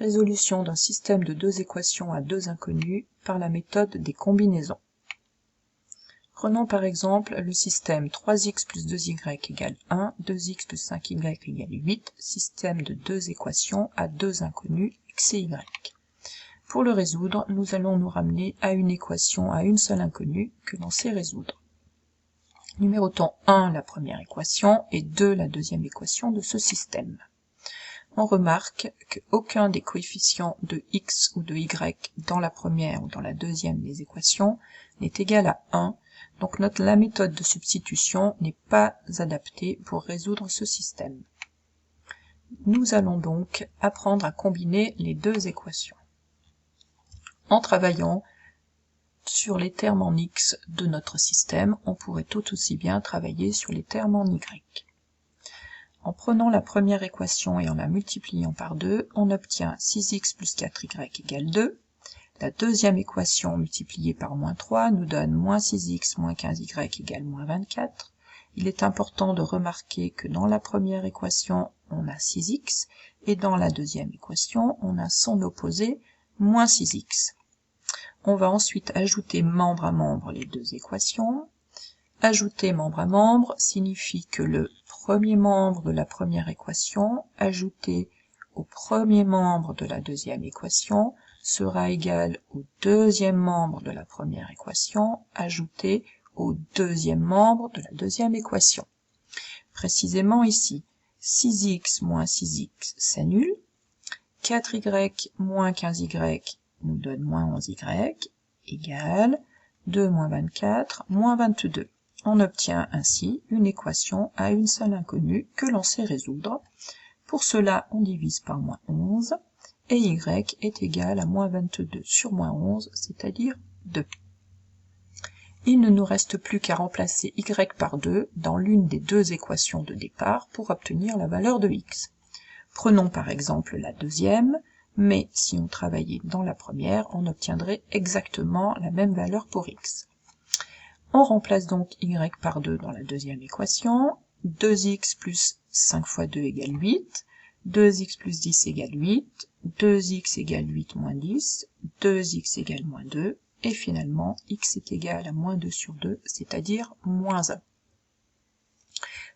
Résolution d'un système de deux équations à deux inconnues par la méthode des combinaisons. Prenons par exemple le système 3x plus 2y égale 1, 2x plus 5y égale 8, système de deux équations à deux inconnues x et y. Pour le résoudre, nous allons nous ramener à une équation à une seule inconnue que l'on sait résoudre. Numérotons 1 la première équation et 2 la deuxième équation de ce système. On remarque qu'aucun des coefficients de x ou de y dans la première ou dans la deuxième des équations n'est égal à 1, donc la méthode de substitution n'est pas adaptée pour résoudre ce système. Nous allons donc apprendre à combiner les deux équations. En travaillant sur les termes en x de notre système, on pourrait tout aussi bien travailler sur les termes en y. En prenant la première équation et en la multipliant par 2, on obtient 6x plus 4y égale 2. La deuxième équation multipliée par moins 3 nous donne moins 6x moins 15y égale moins 24. Il est important de remarquer que dans la première équation, on a 6x, et dans la deuxième équation, on a son opposé, moins 6x. On va ensuite ajouter membre à membre les deux équations. Ajouter membre à membre signifie que le premier membre de la première équation ajouté au premier membre de la deuxième équation sera égal au deuxième membre de la première équation ajouté au deuxième membre de la deuxième équation. Précisément ici, 6x moins 6x c'est nul, 4y moins 15y nous donne moins 11y, égale 2 moins 24 moins 22. On obtient ainsi une équation à une seule inconnue que l'on sait résoudre. Pour cela, on divise par moins 11, et y est égal à moins 22 sur moins 11, c'est-à-dire 2. Il ne nous reste plus qu'à remplacer y par 2 dans l'une des deux équations de départ pour obtenir la valeur de x. Prenons par exemple la deuxième, mais si on travaillait dans la première, on obtiendrait exactement la même valeur pour x. On remplace donc y par 2 dans la deuxième équation, 2x plus 5 fois 2 égale 8, 2x plus 10 égale 8, 2x égale 8 moins 10, 2x égale moins 2, et finalement x est égal à moins 2 sur 2, c'est-à-dire moins 1.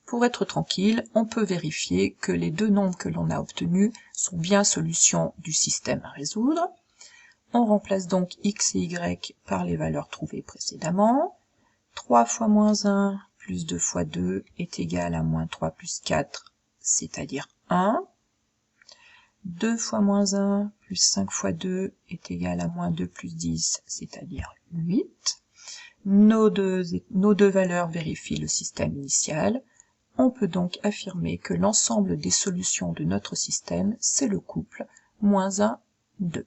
Pour être tranquille, on peut vérifier que les deux nombres que l'on a obtenus sont bien solutions du système à résoudre. On remplace donc x et y par les valeurs trouvées précédemment. 3 fois moins 1 plus 2 fois 2 est égal à moins 3 plus 4, c'est-à-dire 1. 2 fois moins 1 plus 5 fois 2 est égal à moins 2 plus 10, c'est-à-dire 8. Nos deux valeurs vérifient le système initial. On peut donc affirmer que l'ensemble des solutions de notre système, c'est le couple moins 1, 2.